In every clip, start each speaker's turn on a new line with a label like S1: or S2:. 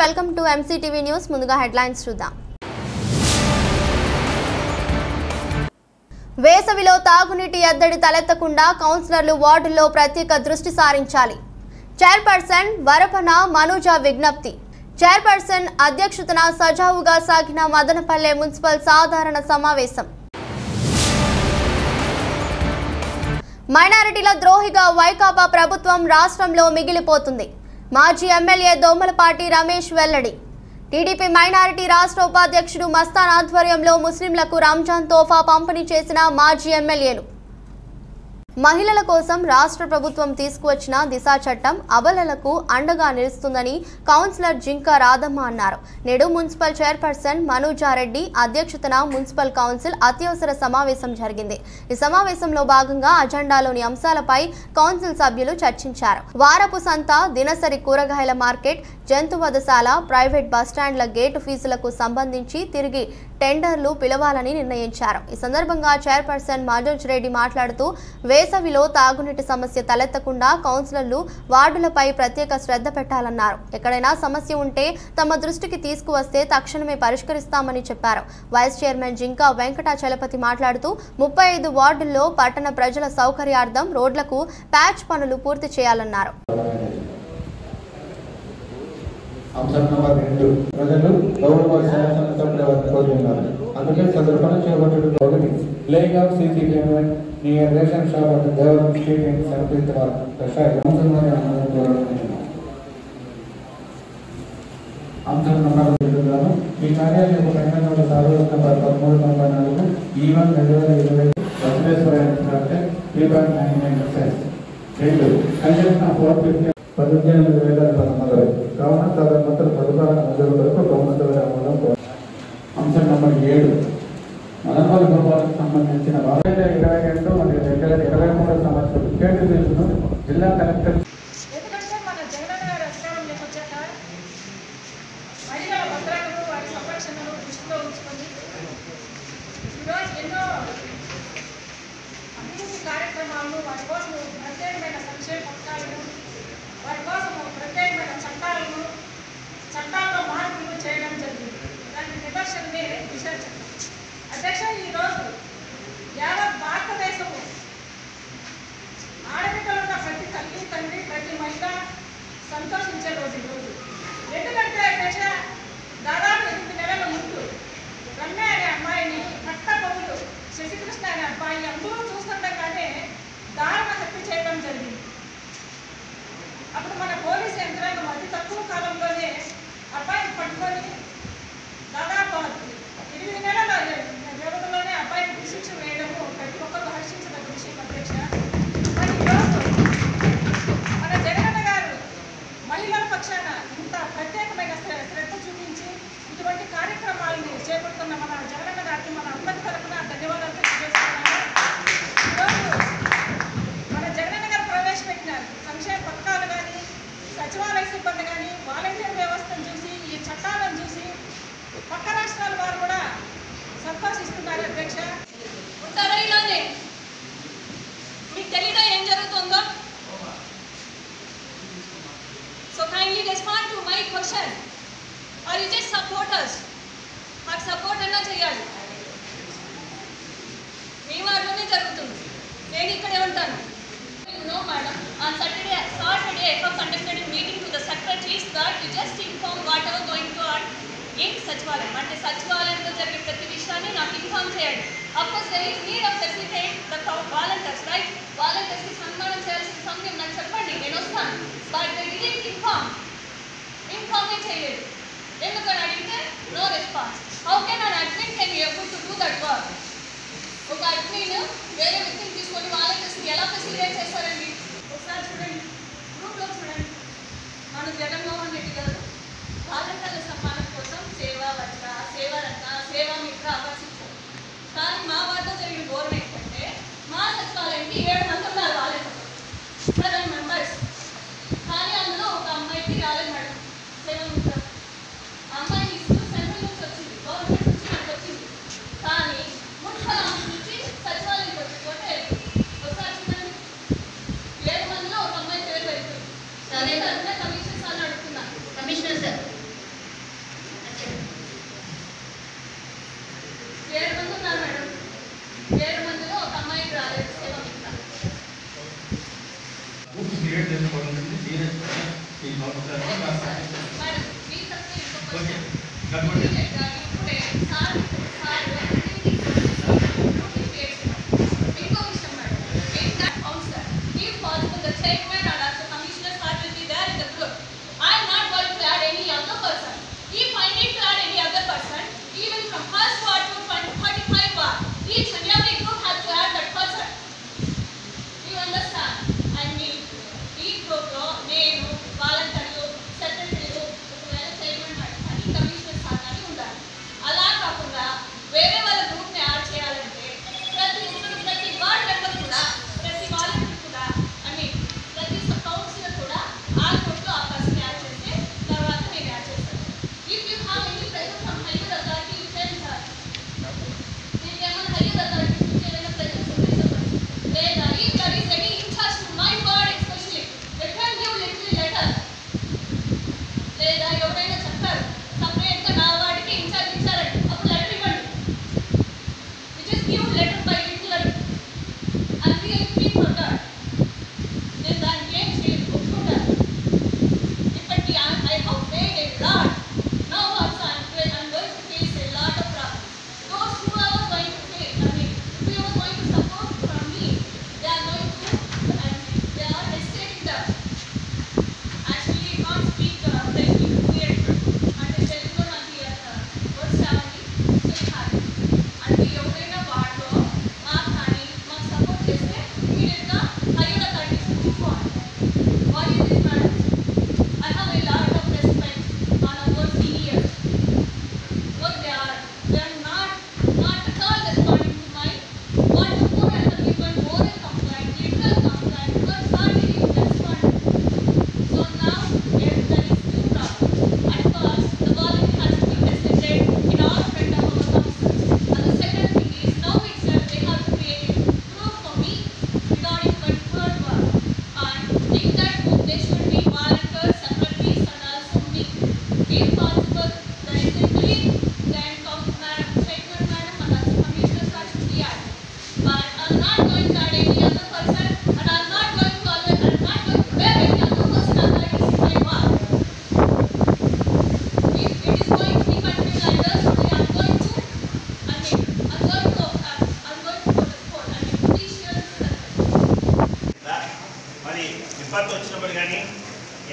S1: Welcome to MCTV news. ముందుగా headlines చూద్దాం. వేసవిలో తాగునీటి ఎద్దడి తలెత్తకుండా కౌన్సిలర్లు వార్డుల్లో ప్రత్యేక దృష్టి సారించాలి. చైర్పర్సన్ వరపన మనూజ విజ్ఞప్తి. చైర్పర్సన్ అధ్యక్షతన సజావుగా సాగిన మదనపల్లె మున్సిపల్ సాధారణ సమావేశం. మైనారిటీల ద్రోహిగా వైకాపా ప్రభుత్వం రాష్ట్రంలో మిగిలిపోతుంది. మాజీ ఎమ్మెల్యే దోమలపాటి రమేష్ వెల్లడి. టీడీపీ మైనారిటీ రాష్ట్ర ఉపాధ్యక్షుడు మస్తాన్ ఆధ్వర్యంలో ముస్లింలకు రంజాన్ తోఫా పంపిణీ చేసిన మాజీ ఎమ్మెల్యేలు. మహిళల కోసం రాష్ట్ర ప్రభుత్వం తీసుకువచ్చిన దిశ చట్టం అబలలకు అండగా నిలుస్తుందని కౌన్సిలర్ జింక రాధమ్మ అన్నారు. నేడు మున్సిపల్ చైర్పర్సన్ మనూజారెడ్డి అధ్యక్షతన మున్సిపల్ కౌన్సిల్ అత్యవసర సమావేశం జరిగింది. ఈ సమావేశంలో భాగంగా అజెండాలోని అంశాలపై కౌన్సిల్ సభ్యులు చర్చించారు. వారపు సంత, దినసరి కూరగాయల మార్కెట్, జంతువధశాల, ప్రైవేట్ బస్టాండ్ల గేటు ఫీజులకు సంబంధించి తిరిగి టెండర్లు పిలవాలని నిర్ణయించారు. ఈ సందర్భంగా చైర్పర్సన్ మనోజ్ రెడ్డి మాట్లాడుతూ వేసవిలో తాగునీటి సమస్య తలెత్తకుండా కౌన్సిలర్లు వార్డులపై ప్రత్యేక శ్రద్ధ పెట్టాలన్నారు. ఎక్కడైనా సమస్య ఉంటే తమ దృష్టికి తీసుకువస్తే తక్షణమే పరిష్కరిస్తామని చెప్పారు. వైస్ చైర్మన్ జింకా వెంకటాచలపతి మాట్లాడుతూ 35 వార్డుల్లో పట్టణ ప్రజల సౌకర్యార్థం రోడ్లకు ప్యాచ్ పనులు పూర్తి చేయాలన్నారు.
S2: అంశం నంబర్ 2 ప్రజలు గౌరవ కోరుతున్నారు. అందుకే సందర్భంగా చేపట్టిన 1 playing of CC camera near ration shop of Devaram street in Sarpetwar అంశం నంబర్ 2 ఈ కార్యాలయం తెలంగాణ సార్వత్రిక 13/4 ఈవెన్ 2020 బసవేశ్వర 3.99%. 2 కన్జెషన్ ఆఫ్ 18,000 కావున తదనంతర ప్రతిపాదన మంజూరు వరకు బహుమతుల అమలు. అంశం నంబర్ 7 మదనపల్లి పురపాలకు సంబంధించిన 2022 మరియు 2023 సంవత్సరం కేటు బిల్లును జిల్లా కలెక్టర్
S3: కార్యక్రమాలను వారి కోసం ప్రత్యేకమైన సంక్షేమ పథకాలను వారి కోసం ప్రత్యేకమైన చట్టాల్లో మార్పులు చేయడం జరిగింది. దానికి నిదర్శనమే దిశ చట్టం. అధ్యక్ష, ఈరోజు యావత్ భారతదేశము ఆడబిడ్డలున్న ప్రతి తల్లి, తండ్రి, ప్రతి మహిళ సంతోషించే రోజు ఈరోజు. ఎందుకంటే అధ్యక్ష, దాదాపు 8 నెలల ముందు రమ్య అనే అమ్మాయిని పట్టపగులు శశికృష్ణ అనే అబ్బాయి అందరూ చూస్తుండగానే దారుణ హత్య చేయడం జరిగింది. అప్పుడు మన పోలీసు యంత్రాంగం అతి తక్కువ కాలంలోనే అబ్బాయిని పట్టుకొని దాదాపు 8 నెలల వ్యవధిలోనే అబ్బాయికి శిక్ష వేయడము ప్రతి ఒక్కరు హర్షించదగ్గ విషయం అధ్యక్ష. మరి ఈరోజు మన జగనన్న గారు మహిళల పక్షాన ఇంత ప్రత్యేకమైన శ్రద్ధ చూపించి ఇటువంటి కార్యక్రమాలను చేపడుతున్న మన జగనన్న గారికి మన అందరి తరఫున ధన్యవాదాలు తెలియజేస్తున్నాను. ఈరోజు మన జగనన్న గారు ప్రవేశపెట్టిన సంక్షేమ పథకాలు కానీ, సచివాలయ సిబ్బంది కానీ, వాలంటీర్ వ్యవస్థను చూసి, ఈ చట్టాలను చూసి పక్క రాష్ట్రాల వారు కూడా సంతోషిస్తున్నారు అధ్యక్ష. ఉంటారా ఇలానే? మీకు తెలీదా ఏం జరుగుతుందో? So kindly respond to my question. Are you just supporters? మాకు సపోర్ట్ అన్నా చేయాలి. మీ వారిలోనే జరుగుతుంది, నేను ఇక్కడే ఉంటాను. No madam, on Saturday I conducted a meeting to the secretaries that you just inform whatever going to on in Sachivalayam. అంటే సచివాలయంలో జరిగే ప్రతి విషయాన్ని నాకు ఇన్ఫార్మ్ చేయండి. Of course there is need of facilitate the volunteers, right? Volunteers కి సన్మానం చేయాల్సిన సమయం నాకు చెప్పండి, నేను వస్తాను. But they didn't inform చేయలేదు. ఎందుకని అడిగితే no response. How can an admin can be able to do that work? ఒక అడ్మిన్ వేరే వ్యక్తిని తీసుకొని వాలంటీర్స్ని ఎలా ఫెసిలిటేట్ చేస్తారండి? ఒకసారి చూడండి, గ్రూప్లో చూడండి. మన జగన్మోహన్ రెడ్డి గారు వాలంటీర్ల సన్మానం కోసం సేవా మిత్ర అవార్డ్స్ ఇచ్చారు. కానీ మా వద్ద జరిగిన ఘోరం ఏంటంటే మా సచివాలయానికి 7 మంది ఉన్నారు వాలంటీర్లు, 7 మెంబర్స్. కానీ అందులో ఒక అమ్మాయికి రాలేదు మేడం సేవా మిత్ర. అమ్మాయి ఇస్తూ సెంట్రల్ నుంచి వచ్చింది, గవర్నమెంట్ నుంచి మనకు వచ్చింది. కానీ మున్సిపల్ ఆఫీస్ నుంచి సచివాలయం వచ్చిపోతే ఒకసారి చూడండి, 7 మందిలో ఒక అమ్మాయి పేరు పెడుతుంది. కమిషనర్ సార్ అడుగుతున్నా. కమిషనర్ సార్
S4: క్రియేట్ చేసుకోవడం సీరియస్ ఈ ఓకే కాబట్టి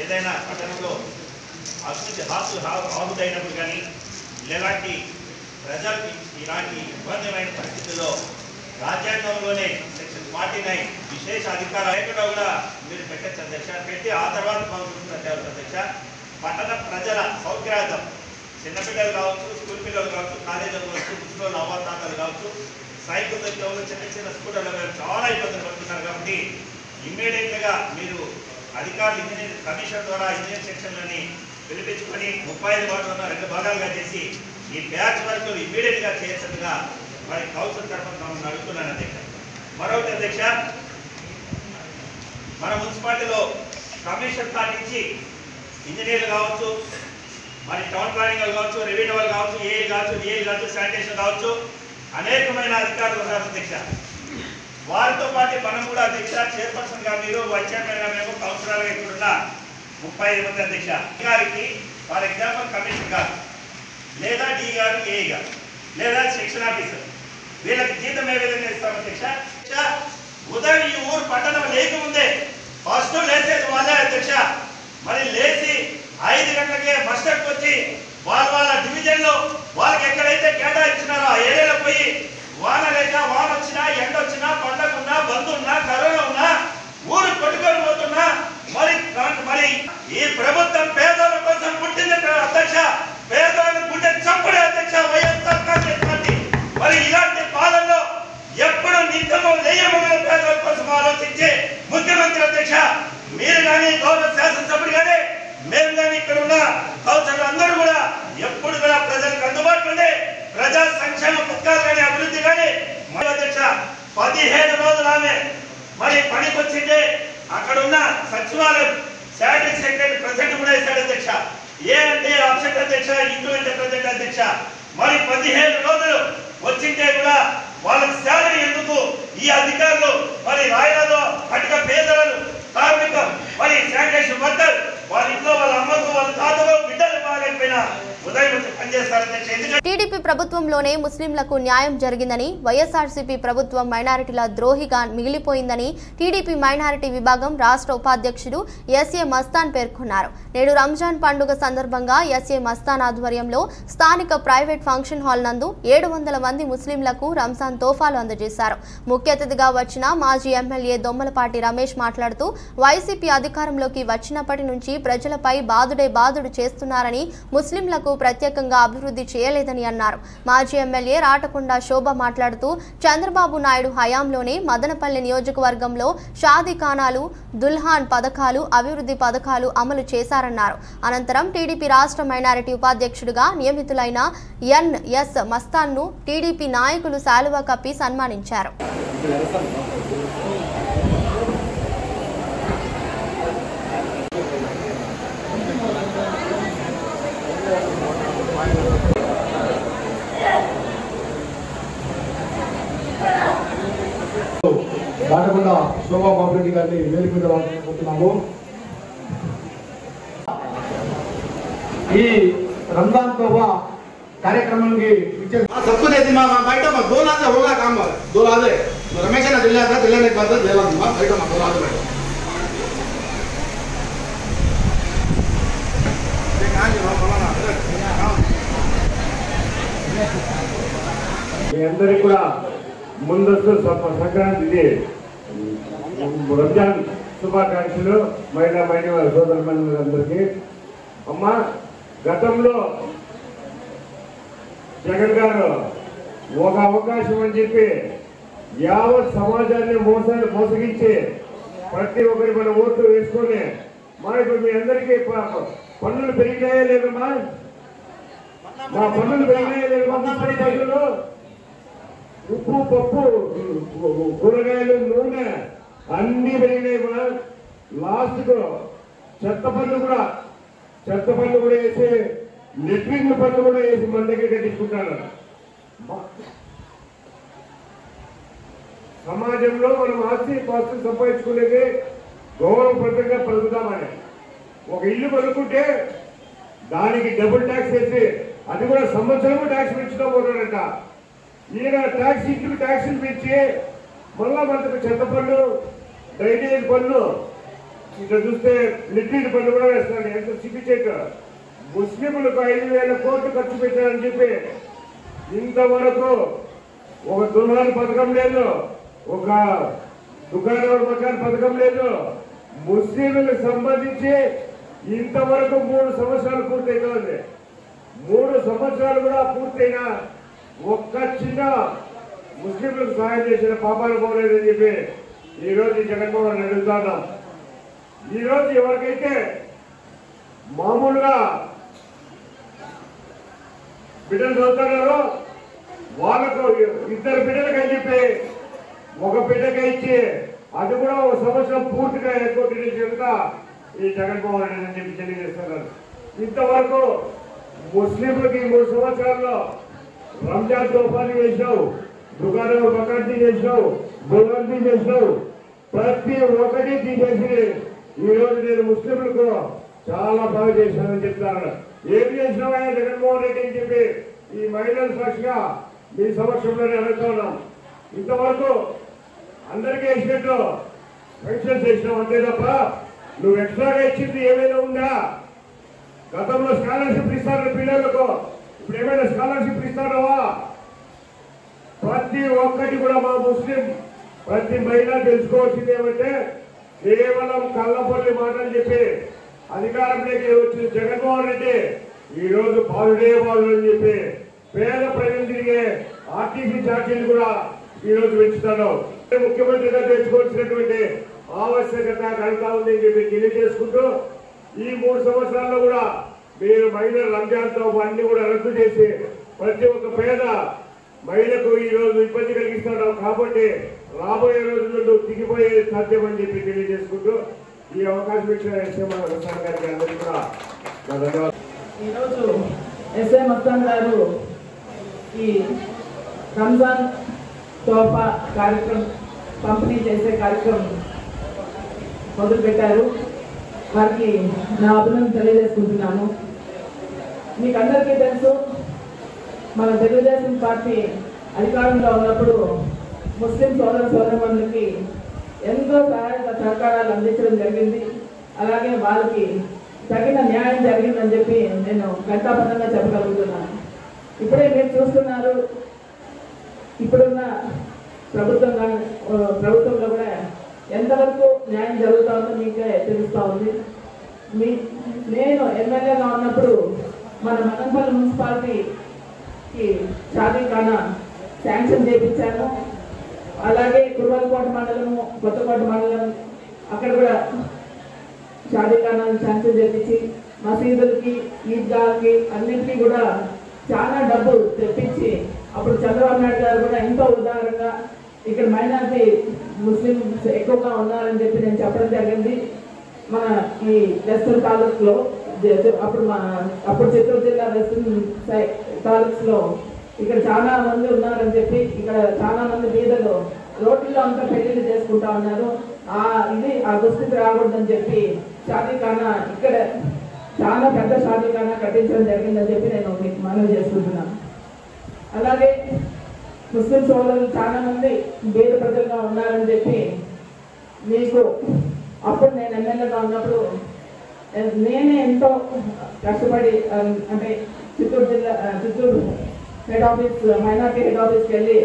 S5: ఏదైనా పట్టణంలో ఆహుతైనప్పుడు కానీ ఇలాంటి ప్రజలకి ఇలాంటి ఇబ్బందిమైన పరిస్థితుల్లో రాజ్యాంగంలోనే సెక్షన్ 49 విశేష అధికారాలు లేకుండా కూడా మీరు పెట్టచ్చు అధ్యక్ష. పెట్టి ఆ తర్వాత పంపించారు అధ్యక్ష. పట్టణ ప్రజల సౌకర్యార్థం చిన్నపిల్లలు కావచ్చు, స్కూల్ పిల్లలు కావచ్చు, కాలేజీలు కావచ్చు, మున్సిపల్ అవాతాలు కావచ్చు, సైకిల్ దగ్గర చిన్న చిన్న స్కూటర్లు చాలా ఇబ్బందులు పడుతున్నారు. కాబట్టి ఇమ్మీడియట్గా మీరు అధికారులు ఇంజనీర్ కమిషన్ ద్వారా ఇంజనీర్ సెక్షన్లని పిలిపించుకొని 35 వార్డులను 2 భాగాలుగా చేసి ఈ బ్యాచ్ వర్క్ ఇమ్మీడియట్గా చేయాల్సిందిగా మరి కౌన్సిల్ తరఫున అడుగుతున్నాను అధ్యక్ష. మరొకటి అధ్యక్ష, మన మున్సిపాలిటీలో కమిషన్ పాటించి ఇంజనీర్లు కావచ్చు, మరి టౌన్ ప్లానింగ్ కావచ్చు, రెవెన్యూ వాళ్ళు కావచ్చు, ఏఈ కావచ్చు, డిఏ కావచ్చు, శానిటేషన్ కావచ్చు, అనేకమైన అధికారులు ఉన్నారు అధ్యక్ష. వారితో పాటు మనం కూడా అధ్యక్ష చైర్పర్సన్ గా మీరు వచ్చాక మేము కౌన్సిలర్ ఇక్కడున్న 35 మంది అధ్యక్ష గారికి ఫర్ ఎగ్జాంపుల్ కమిషన్ గారు లేదా డి గారు, ఏఈ గారు లేదా సెక్షన్ ఆఫీసర్ వీళ్ళకి జీతం ఏ విధంగా ఇస్తాం అధ్యక్ష? ఉదయం ఈ ఊరు పట్టణం లేకముందే ఫస్ట్ లేచేది వాళ్ళే అధ్యక్ష. మరి లేచి 5 గంటలకే బస్ స్టాండ్కి వచ్చి వాళ్ళ డివిజన్లో వాళ్ళకి ఎక్కడైతే కేటాయించినారో ఆ ఏరియాలో పోయి వాన లేక వాన వచ్చినా, ఎండ వచ్చినా, పండగ బంధు ఉన్నా, కరోనా ఉన్నా ఊరు కొట్టుకొని పోతున్నా మరి ఈ ప్రభుత్వం పేదల కోసం పుట్టింది అధ్యక్ష. పేదలను గుండె చప్పుడే అధ్యక్ష వైఎస్ఆర్ కాంగ్రెస్ పార్టీ. మరి ఇలాంటి పాలనలో ఎప్పుడు నిత్యము లేయమని పేదల కోసం ఆలోచించే ముఖ్యమంత్రి అధ్యక్ష. మీరు కానీ గౌరవ శాసనసభ్యులు కానీ మేము కానీ ఇక్కడ ఉన్న కౌన్సిలర్లు అందరూ కూడా ఎప్పుడు కూడా ప్రజలకు అందుబాటులో ప్రజా సంక్షేమ పథకాలు కానీ అభివృద్ధి కానీ అధ్యక్ష 17 రోజులు ఆమె మరి పనికి వచ్చిందే. అక్కడ ఉన్న సచివాలయం శానిటరీ సెక్రటరీ ప్రెసిడెంట్ కూడా ఇస్తాడు అధ్యక్ష. ఏ అంటే అబ్సెంట్ అధ్యక్ష, ఇంటూ అంటే ప్రెసిడెంట్ అధ్యక్ష. మరి 17 రోజులు వచ్చింటే కూడా వాళ్ళకి శాలరీ ఎందుకు? ఈ అధికారులు మరి రాయలలో కటిక పేదలను కార్మిక
S1: టీడీపీ ప్రభుత్వంలోనే ముస్లింలకు న్యాయం జరిగిందని, వైఎస్ఆర్సీపీ ప్రభుత్వం మైనారిటీల ద్రోహిగా మిగిలిపోయిందని టీడీపీ మైనారిటీ విభాగం రాష్ట్ర ఉపాధ్యక్షుడు ఎస్ఏ మస్తాన్ పేర్కొన్నారు. నేడు రంజాన్ పండుగ సందర్భంగా ఎస్ఏ మస్తాన్ ఆధ్వర్యంలో స్థానిక ప్రైవేట్ ఫంక్షన్ హాల్ నందు 700 మంది ముస్లింలకు రంజాన్ తోఫాలు అందజేశారు. ముఖ్య అతిథిగా వచ్చిన మాజీ ఎమ్మెల్యే దొమ్మలపాటి రమేష్ మాట్లాడుతూ వైసీపీ అధికారంలోకి వచ్చినప్పటి నుంచి ప్రజలపై బాదుడు చేస్తున్నారని, ముస్లింలకు ప్రత్యేకంగా అభివృద్ధి చేయలేదని అన్నారు. మాజీ ఎమ్మెల్యే రాటకొండ శోభ మాట్లాడుతూ చంద్రబాబు నాయుడు హయాంలోనే మదనపల్లి నియోజకవర్గంలో షాదీఖానాలు, దుల్హాన్ పథకాలు, అభివృద్ధి పథకాలు అమలు చేశారన్నారు. అనంతరం టీడీపీ రాష్ట్ర మైనారిటీ ఉపాధ్యక్షుడిగా నియమితులైన ఎన్ఎస్ మస్తాన్ను టీడీపీ నాయకులు శాలువా కప్పి సన్మానించారు.
S6: రాటకొండ శోభా బాబురెడ్డి గారిని వేదిక మీద రానుకుంటున్నాము. ఈ రంజాన్ తోఫా कार्यक्रमांकी
S7: सबको दे दी बैठो मैं 2 लाख से होगा काम 2 लाख है रमेश ने दिल्ली आता दिल्ली ने बात दे लाऊंगा बैठो मैं 2 लाख बैठो ये कहां जी मैं बोला ना
S6: మీ అందరికీ కూడా ముందస్తు సంక్రాంతి రంజాన్ శుభాకాంక్షలు మహిళా సోదరులందరికీ. అమ్మ, గతంలో జగన్ గారు ఒక అవకాశం అని చెప్పి యావత్ సమాజాన్ని మోసగించి ప్రతి ఒక్కరి మన ఓట్లు వేసుకొని ఇప్పుడు మీ అందరికీ పన్నులు పెరిగినాయా లేదమ్మా? మా పన్నులు పెరిగినాయా లేదు? ఉప్పు, పప్పు, కూరగాయలు, నూనె అన్ని పెరిగినాయి. లాస్ట్ కు చెత్త పన్ను కూడా వేసి లెట్రిన్ పన్ను కూడా వేసి మన దగ్గర కట్టించుకుంటారు. సమాజంలో మనం పాస్తులు సంపాదించుకునేది గౌరవప్రదంగా బ్రతుకుతామని. ఒక ఇల్లు కొనుక్కుంటే దానికి డబుల్ ట్యాక్స్ వేసి అది కూడా సంవత్సరము ట్యాక్స్ పెంచుతూ పోతాడంట. ఈయన ఇంటికి ట్యాక్సులు పెంచి మళ్ళా మనకు చెత్త పన్ను, డ్రైనేజ్ పన్ను, ఇట్లా చూస్తే లిక్విడ్ పన్ను కూడా వేస్తాడు. ఎంత సిగ్గుచేటు! ముస్లింలకు 5,000 కోట్లు ఖర్చు పెట్టారని చెప్పి ఇంతవరకు ఒక దుల్హాన్ పథకం లేదు, ఒక దుకాణం మకాన్ పథకం లేదు. ముస్లింలకు సంబంధించి ఇంతవరకు 3 సంవత్సరాలు పూర్తయిపోయింది. 3 సంవత్సరాలు కూడా పూర్తయినా ఒక్క చిన్న ముస్లింలకు సహాయం చేసిన పాపాలు పోలేదని చెప్పి ఈరోజు జగన్మోహన్ అడుగుతున్నాం. ఈరోజు ఎవరికైతే మామూలుగా బిడ్డలు చదువుతున్నారో వాళ్ళకు 2 బిడ్డలకు అని చెప్పి ఒక బిడ్డగా ఇచ్చి అది కూడా 1 సంవత్సరం పూర్తిగా ఎక్కువ ఈ జగన్మోహన్ రెడ్డి అని చెప్పి తెలియజేస్తున్నారు. ఇంతవరకు ముస్లింలకి 3 సంవత్సరాల్లో రంజాన్ తోఫాలు చేసినావు, దుకాణం బకార్తీ చేసినావు, బుల్వంతీ చేసినావు, ప్రతి ఒక్కటి తీసేసి ఈరోజు నేను ముస్లింలకు చాలా బాగా చేశానని చెప్తాను. ఏమి చేసినావా జగన్మోహన్ రెడ్డి అని చెప్పి ఈ మహిళల సాక్షిగా మీ సమక్షంలోనే అడుగుతున్నాం. ఇంతవరకు అందరికీ ఇచ్చినట్టు పెన్షన్ చేసినావు అంతే తప్ప నువ్వు ఎక్స్ట్రాగా ఇచ్చింది ఏమైనా ఉందా? గతంలో స్కాలర్షిప్ ఇస్తారు పిల్లలకు, ఇప్పుడు ఏమైనా స్కాలర్షిప్ ఇస్తారవా? ప్రతి ఒక్కటి కూడా మా ముస్లిం ప్రతి మహిళ తెలుసుకోవాల్సింది ఏమంటే కేవలం కళ్ళపల్లి మాటలు చెప్పి అధికారంలోకి వచ్చిన జగన్మోహన్ రెడ్డి ఈరోజు బాలుడే బాలుడు అని చెప్పి పేద ప్రజలు తిరిగే ఆర్టీసీ ఛార్జీలు కూడా ఈరోజు పెంచుతాడు. ముఖ్యమంత్రిగా తెచ్చుకోవాల్సినటువంటి ఆవశ్యకత కలుగుతా ఉంది అని చెప్పి తెలియజేసుకుంటూ ఈ 3 సంవత్సరాల్లో కూడా మీరు మహిళల రంజాన్తో అన్ని కూడా రద్దు చేసి ప్రతి ఒక్క పేద మహిళకు ఈ రోజు ఇబ్బంది కలిగిస్తున్నావు కాబట్టి రాబోయే రోజుల్లో దిగిపోయేది సాధ్యమని చెప్పి తెలియజేసుకుంటూ ఈ అవకాశం ఇచ్చిన ఎస్ఏ మస్తాన్ గారికి అందరికీ కూడా ధన్యవాదాలు.
S3: ఈరోజు ఎస్ఏ మస్తాన్ గారు ఈ రంజాన్ తోఫా కార్యక్రమం పంపిణీ చేసే కార్యక్రమం మొదలుపెట్టారు. వారికి నా అభినందన తెలియజేసుకుంటున్నాను. మీకు అందరికీ తెలుసు మన తెలుగుదేశం పార్టీ అధికారంలో ఉన్నప్పుడు ముస్లిం సోదరులకి ఎంతో సహాయ సహకారాలు అందించడం జరిగింది. అలాగే వాళ్ళకి తగిన న్యాయం జరిగిందని చెప్పి నేను ఘంటాపథంగా చెప్పగలుగుతున్నాను. ఇప్పుడే మీరు చూస్తున్నారు, ఇప్పుడున్న ప్రభుత్వంలో కూడా ఎంతవరకు న్యాయం జరుగుతుందో మీకే తెలుస్తూ ఉంది. నేను ఎమ్మెల్యేగా ఉన్నప్పుడు మన మదనపల్లి మున్సిపాలిటీకి షాదీఖానా శాంక్షన్ చేయించాను. అలాగే కుర్వలకోట మండలము, కొత్తకోట మండలం అక్కడ కూడా షాదీఖానాను శాంక్షన్ చేయించి మసీదులకి, ఈద్గాకి అన్నింటినీ కూడా చాలా డబ్బు తెప్పించి అప్పుడు చంద్రబాబు నాయుడు గారు కూడా ఎంతో ఉదారంగా ఇక్కడ మైనారిటీ ముస్లిమ్స్ ఎక్కువగా ఉన్నారని చెప్పి నేను చెప్పడం జరిగింది. మన ఈ వెస్టర్న్ తాలూకులో అప్పుడు చిత్తూరు జిల్లా వెస్టర్న్ తాలూక్స్లో ఇక్కడ చాలా మంది ఉన్నారని చెప్పి ఇక్కడ చాలా మంది బీదలు రోడ్లలో అంతా పెళ్లిళ్ళు చేసుకుంటా ఉన్నారు. ఆ దుస్థితి రాకూడదని చెప్పి షాదీఖానా ఇక్కడ చాలా పెద్ద షాదీఖానా కట్టించడం జరిగిందని చెప్పి నేను మీకు మనవి చేసుకుంటున్నాను. అలాగే ముస్లిం సోదరులు చాలా మంది బీద ప్రజలుగా ఉన్నారని చెప్పి మీకు అప్పుడు నేను ఎమ్మెల్యేగా ఉన్నప్పుడు నేనే ఎంతో కష్టపడి అంటే Chittoor head office, minority head ఆఫీస్కి వెళ్ళి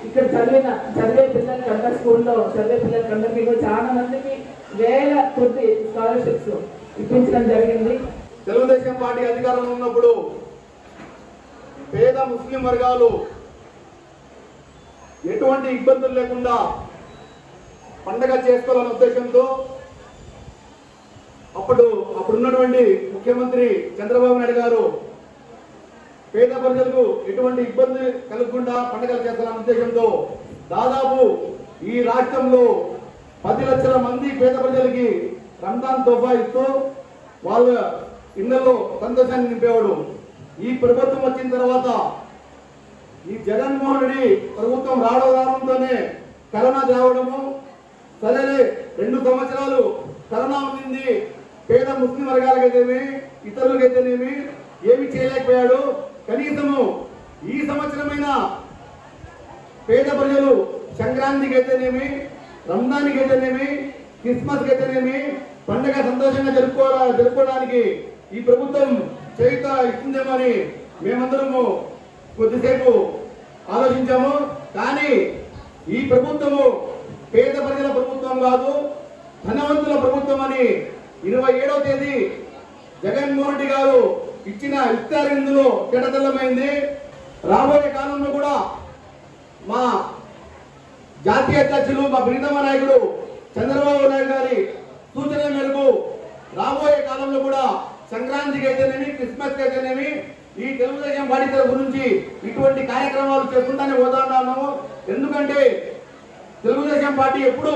S3: ఇక్కడ చదివే పిల్లలకి స్కూల్లో చదివే పిల్లలకందరికీ కూడా చాలా మందికి వేల కొద్ది స్కాలర్షిప్స్ ఇప్పించడం జరిగింది.
S7: తెలుగుదేశం పార్టీ అధికారంలో ఉన్నప్పుడు పేద ముస్లిం వర్గాలు ఎటువంటి ఇబ్బందులు లేకుండా పండగ చేసుకోవాలనే ఉద్దేశంతో అప్పుడున్నటువంటి ముఖ్యమంత్రి చంద్రబాబు నాయుడు గారు పేద ప్రజలకు ఎటువంటి ఇబ్బంది కలగకుండా పండుగలు చేస్తారన్న ఉద్దేశంతో దాదాపు ఈ రాష్ట్రంలో 10 లక్షల మంది పేద ప్రజలకి రంజాన్ తోఫా ఇస్తూ వాళ్ళ ఇళ్లలో సంతోషాన్ని నింపేవాడు. ఈ ప్రభుత్వం వచ్చిన తర్వాత ఈ జగన్మోహన్ రెడ్డి ప్రభుత్వం రావడంతోనే కరోనా తేవడము, సరే 2 సంవత్సరాలు కరోనా ఉంది, పేద ముస్లిం వర్గాలకైతేనేమి ఇతరులకైతేనేమి ఏమి చేయలేకపోయాడు. కనీసము ఈ సంవత్సరమైనా పేద ప్రజలు సంక్రాంతికి అయితేనేమి, రంజాన్కి అయితేనేమి, క్రిస్మస్కి అయితేనేమి పండుగ సంతోషంగా జరుపుకోవడానికి ఈ ప్రభుత్వం చేయుత ఇస్తుందేమో అని మేమందరము కొద్దిసేపు ఆలోచించాము. కానీ ఈ ప్రభుత్వము పేద ప్రజల ప్రభుత్వం కాదు, ధనవంతుల ప్రభుత్వం అని 27వ తేదీ జగన్మోహన్ రెడ్డి గారు ఇచ్చిన ఇఫ్తార్ విందులో తెల్లమైంది. రాబోయే కాలంలో కూడా మా జాతీయ అధ్యక్షులు, మా ప్రీతమ నాయకుడు చంద్రబాబు నాయుడు గారి సూచన మేరకు రాబోయే కాలంలో కూడా సంక్రాంతికి అయితేనేమి, క్రిస్మస్కి అయితేనేమి ఈ తెలుగుదేశం పార్టీ తరఫు నుంచి ఇటువంటి కార్యక్రమాలు చేసుకుంటానే పోతున్నాము. ఎందుకంటే తెలుగుదేశం పార్టీ ఎప్పుడు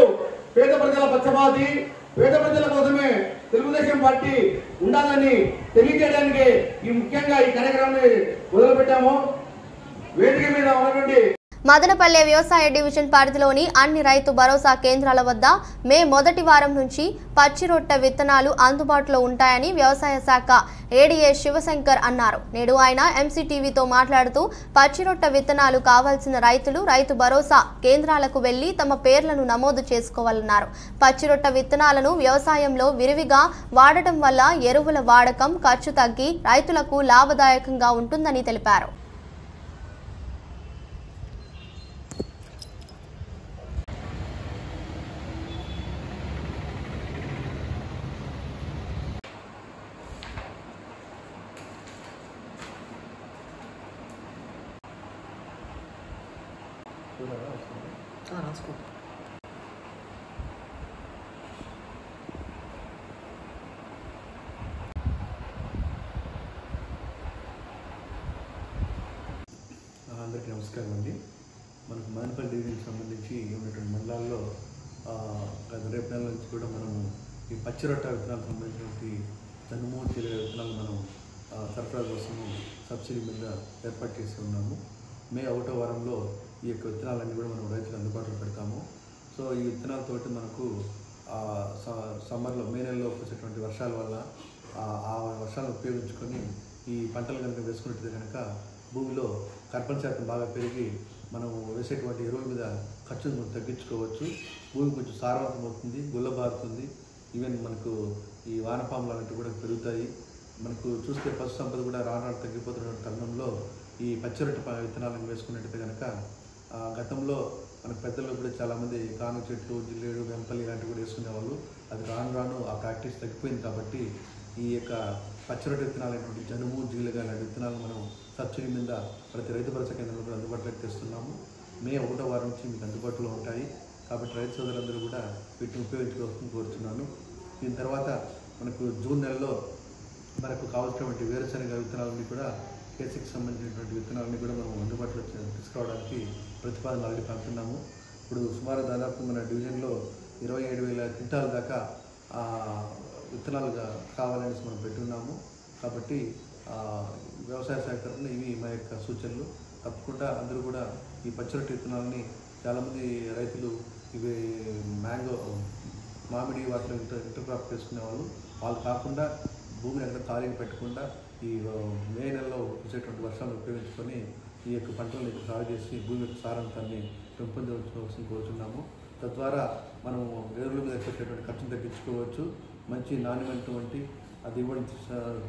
S7: పేద ప్రజల పక్షపాతి, పేద ప్రజల కోసమే తెలుగుదేశం పార్టీ ఉండాలని తెలియజేయడానికి ముఖ్యంగా ఈ కార్యక్రమాన్ని మొదలుపెట్టాము. వేదిక మీద ఉన్నటువంటి
S1: మదనపల్లె వ్యవసాయ డివిజన్ పరిధిలోని అన్ని రైతు భరోసా కేంద్రాల వద్ద మే మొదటి వారం నుంచి పచ్చి రొట్టె విత్తనాలు అందుబాటులో ఉంటాయని వ్యవసాయ శాఖ ఏడీఏ శివశంకర్ అన్నారు. నేడు ఆయన ఎంసీటీవీతో మాట్లాడుతూ పచ్చి రొట్టె విత్తనాలు కావాల్సిన రైతులు రైతు భరోసా కేంద్రాలకు వెళ్లి తమ పేర్లను నమోదు చేసుకోవాలన్నారు. పచ్చి రొట్టె విత్తనాలను వ్యవసాయంలో విరివిగా వాడటం వల్ల ఎరువుల వాడకం ఖర్చు తగ్గి రైతులకు లాభదాయకంగా ఉంటుందని తెలిపారు.
S8: అందరికీ నమస్కారం అండి. మనకు మదనపల్లి డివిజన్కి సంబంధించి ఉన్నటువంటి మండలాల్లో రేపు నెల నుంచి కూడా మనము ఈ పచ్చి రొట్టె విత్తనాలకు సంబంధించినటువంటి జన్మూర్తి విత్తనాలు మనం సరఫరా కోసము సబ్సిడీ మీద ఏర్పాటు చేసి ఉన్నాము. మే 1వ వారంలో ఈ యొక్క విత్తనాలన్నీ కూడా మనం రైతులకు అందుబాటులో పెడతాము. సో ఈ విత్తనాలతోటి మనకు సమ్మర్లో మే నెలలో వచ్చేటువంటి వర్షాల వల్ల ఆ వర్షాలను ఉపయోగించుకొని ఈ పంటలు కనుక వేసుకున్నట్టు కనుక భూమిలో కర్బన శాతం బాగా పెరిగి మనం వేసేటువంటి ఎరువుల మీద ఖర్చును తగ్గించుకోవచ్చు. భూమి కొంచెం సారవంతం అవుతుంది, గుల్లబారుతుంది. ఈవెన్ మనకు ఈ వానపాములు అలాంటివి కూడా పెరుగుతాయి. మనకు చూస్తే పశు సంపద కూడా రాను తగ్గిపోతున్న తరుణంలో ఈ పచ్చిరొట్ట విత్తనాలను వేసుకున్నట్టయితే కనుక గతంలో మన పెద్దలు కూడా చాలామంది కాను చెట్లు, జిల్లేడు, వెంపల్లి ఇలాంటివి కూడా వేసుకునేవాళ్ళు. అది రాను ఆ ప్రాక్టీస్ తగ్గిపోయింది. కాబట్టి ఈ యొక్క పచ్చిరొట్ట విత్తనాలైనటువంటి జనుము, జీలుగా లాంటి విత్తనాలు మనం సబ్సిడీ మీద ప్రతి రైతు భరోసా కేంద్రంలో కూడా అందుబాటులోకి తెస్తున్నాము. మే 1వ వారం నుంచి మీకు అందుబాటులో ఉంటాయి. కాబట్టి రైతు సోదరులందరూ కూడా వీటిని ఉపయోగించుకోవాలని కోరుతున్నాను. దీని తర్వాత మనకు జూన్ నెలలో మనకు కావాల్సినటువంటి వేరుశనగ విత్తనాలన్నీ కూడా కేసీకి సంబంధించినటువంటి విత్తనాలన్నీ కూడా మనం అందుబాటులో తీసుకురావడానికి ప్రతిపాదన ఆల్రెడీ పంపుతున్నాము. ఇప్పుడు సుమారు దాదాపు మన డివిజన్లో 27,000 క్వింటాల దాకా విత్తనాలుగా కావాలని మనం పెట్టున్నాము. కాబట్టి వ్యవసాయ శాఖ తరఫున ఇవి మా యొక్క సూచనలు. తప్పకుండా అందరూ కూడా ఈ పచ్చిరొట్ట విత్తనాలని చాలామంది రైతులు ఇవి మామిడి వాటిలో ఇంటర్ క్రాప్ చేసుకునేవాళ్ళు. వాళ్ళు కాకుండా భూమిని ఎక్కడ ఖాళీని పెట్టకుండా ఈ మే నెలలో వచ్చేటువంటి వర్షాలను ఉపయోగించుకొని ఈ యొక్క పంటలను సాగు చేసి భూమి యొక్క సారాంశాన్ని పెంపొందించవలసింది కోరుతున్నాము. తద్వారా మనము ఎరువుల మీద పెట్టేటువంటి ఖర్చును తగ్గించుకోవచ్చు. మంచి నాణ్యమైనటువంటి దిగుబడి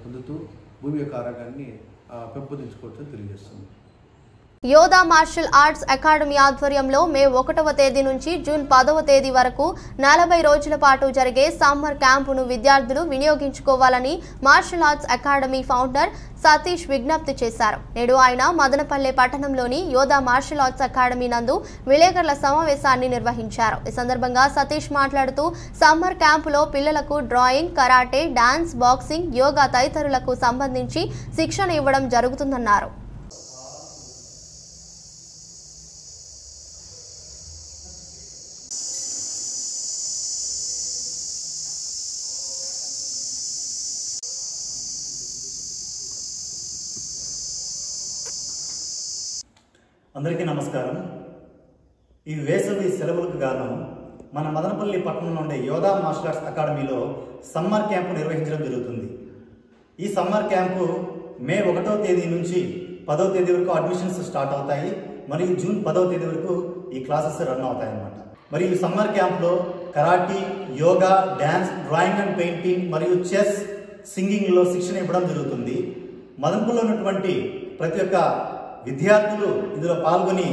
S8: పొందుతూ భూమి యొక్క ఆరోగ్యాన్ని పెంపొందించుకోవచ్చని తెలియజేస్తుంది.
S1: యోధా మార్షల్ ఆర్ట్స్ అకాడమీ ఆధ్వర్యంలో మే 1వ తేదీ నుంచి జూన్ 10వ తేదీ వరకు 40 రోజుల పాటు జరిగే సమ్మర్ క్యాంపును విద్యార్థులు వినియోగించుకోవాలని martial arts academy founder Satish విజ్ఞప్తి చేశారు. నేడు ఆయన మదనపల్లె పట్టణంలోని యోధా మార్షల్ ఆర్ట్స్ అకాడమీ నందు విలేకరుల సమావేశాన్ని నిర్వహించారు. ఈ సందర్భంగా సతీష్ మాట్లాడుతూ సమ్మర్ క్యాంపులో పిల్లలకు drawing, karate, dance, boxing, yoga తదితరులకు సంబంధించి శిక్షణ ఇవ్వడం జరుగుతుందన్నారు.
S9: అందరికీ నమస్కారం. ఈ వేసవి సెలవులకు గాను మన మదనపల్లి పట్టణంలో ఉండే యోధా మార్షల్ ఆర్ట్స్ అకాడమీలో సమ్మర్ క్యాంపు నిర్వహించడం జరుగుతుంది. ఈ సమ్మర్ క్యాంపు మే 1వ తేదీ నుంచి 10వ తేదీ వరకు అడ్మిషన్స్ స్టార్ట్ అవుతాయి. మరియు జూన్ 10వ తేదీ వరకు ఈ క్లాసెస్ రన్ అవుతాయి అన్నమాట. మరియు ఈ సమ్మర్ క్యాంప్లో karate, yoga, dance, drawing and painting మరియు చెస్, సింగింగ్లో శిక్షణ ఇవ్వడం జరుగుతుంది. మదనపల్లిలో ఉన్నటువంటి ప్రతి ఒక్క విద్యార్థులు ఇందులో పాల్గొని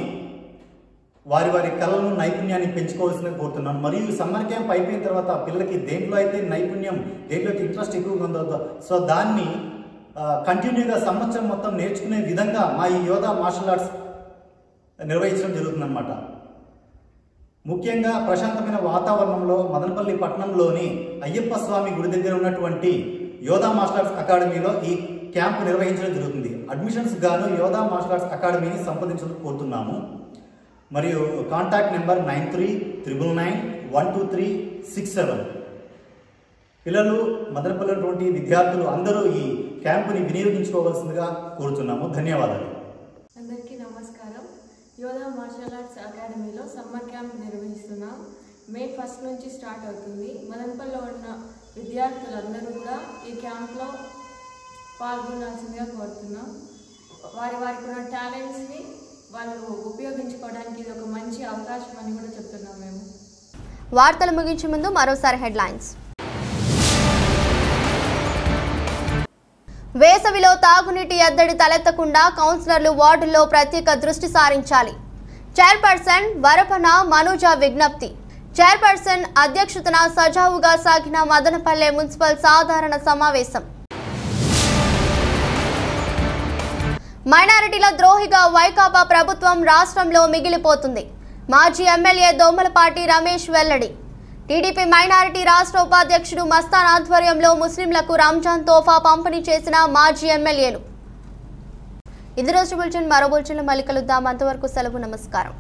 S9: వారి వారి కళలను, నైపుణ్యాన్ని పెంచుకోవాల్సిందిగా కోరుతున్నాను. మరియు ఈ సమ్మర్ క్యాంప్ అయిపోయిన తర్వాత పిల్లలకి దేంట్లో అయితే నైపుణ్యం, దేంట్లో అయితే ఇంట్రెస్ట్ ఎక్కువగా ఉందో సో దాన్ని కంటిన్యూగా సంవత్సరం మొత్తం నేర్చుకునే విధంగా మా ఈ యోధా మార్షల్ ఆర్ట్స్ నిర్వహించడం జరుగుతుందన్నమాట. ముఖ్యంగా ప్రశాంతమైన వాతావరణంలో మదనపల్లి పట్టణంలోని అయ్యప్ప స్వామి గుడి దగ్గర ఉన్నటువంటి యోధా మార్షల్ ఆర్ట్స్ అకాడమీలో ఈ క్యాంప్ నిర్వహించడం జరుగుతుంది. అడ్మిషన్స్ గాను యోధా మార్షల్ ఆర్ట్స్ అకాడమీని సంప్రదించడం కోరుతున్నాము. మరియు కాంటాక్ట్ నెంబర్ 9399912367. పిల్లలు, మదనపల్లి విద్యార్థులు అందరూ ఈ క్యాంపుని వినియోగించుకోవాల్సిందిగా కోరుతున్నాము. ధన్యవాదాలు.
S10: అందరికీ నమస్కారం. యోధా మార్షల్ ఆర్ట్స్ అకాడమీలో సమ్మర్ క్యాంప్ నిర్వహిస్తున్నాం. మే 1 నుంచి స్టార్ట్ అవుతుంది. మదనపల్లిలో ఉన్న విద్యార్థులందరూ కూడా ఈ క్యాంప్లో పాల్గొనాల్సిందిగా కోరుతున్నాం. వారికి ఉన్న టాలెంట్స్ని వాళ్ళు ఉపయోగించుకోవడానికి ఇది ఒక మంచి అవకాశం అని కూడా చెప్తున్నాం మేము.
S1: వార్తలు ముగించే ముందు మరోసారి హెడ్లైన్స్. వేసవిలో తాగునీటి ఎద్దడి తలెత్తకుండా కౌన్సిలర్లు వార్డుల్లో ప్రత్యేక దృష్టి సారించాలి. చైర్పర్సన్ వరపన మనూజ విజ్ఞప్తి. చైర్పర్సన్ అధ్యక్షతన సజావుగా సాగిన మదనపల్లె మున్సిపల్ సాధారణ సమావేశం. మైనారిటీల ద్రోహిగా వైకాపా ప్రభుత్వం రాష్ట్రంలో మిగిలిపోతుంది. మాజీ ఎమ్మెల్యే దోమలపాటి రమేష్ వెల్లడి. టీడీపీ మైనారిటీ రాష్ట్ర ఉపాధ్యక్షుడు మస్తాన్ ఆధ్వర్యంలో ముస్లింలకు రంజాన్ తోఫా పంపిణీ చేసిన మాజీ ఎమ్మెల్యేలు. ఇది రోజు బులెటిన్. మరో బులెటిన్లో మళ్ళీ కలుద్దాం. అంతవరకు సెలవు. నమస్కారం.